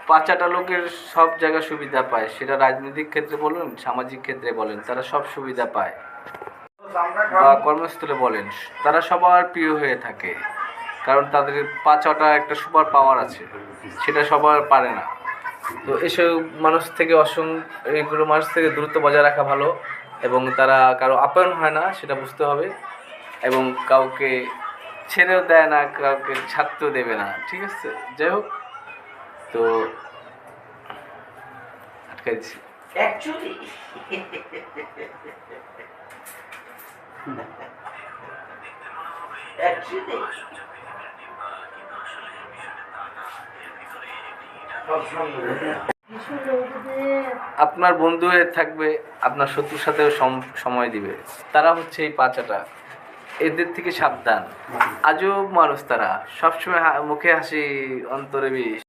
পাঁচাটা লোকের সব জায়গায় সুবিধা পায়, সেটা রাজনৈতিক ক্ষেত্রে বলুন, সামাজিক ক্ষেত্রে বলেন, তারা সব সুবিধা পায়, বা কর্মস্থলে বলেন, তারা সবার প্রিয় হয়ে থাকে। কারণ তাদের পাঁচটা একটা সুপার পাওয়ার আছে, সেটা সবার পারে না। তো এসব মানুষ থেকে এইগুলো মানুষ থেকে দূরত্ব বজায় রাখা ভালো, এবং তারা কারো আপ্যায়ন হয় না সেটা বুঝতে হবে, এবং কাউকে ছেড়েও দেয় না, কাউকে ছাড়তেও দেবে না, ঠিক আছে? যাই হোক, তো আটকাই দিচ্ছি। অ্যাকচুয়ালি আপনার বন্ধু হয়ে থাকবে, আপনার শত্রুর সাথেও সময় দিবে, তারা হচ্ছে এই পাঁচাটা। এদের থেকে সাবধান। আজব মানুষ তারা, সবসময় মুখে হাসি, অন্তরে বিষ।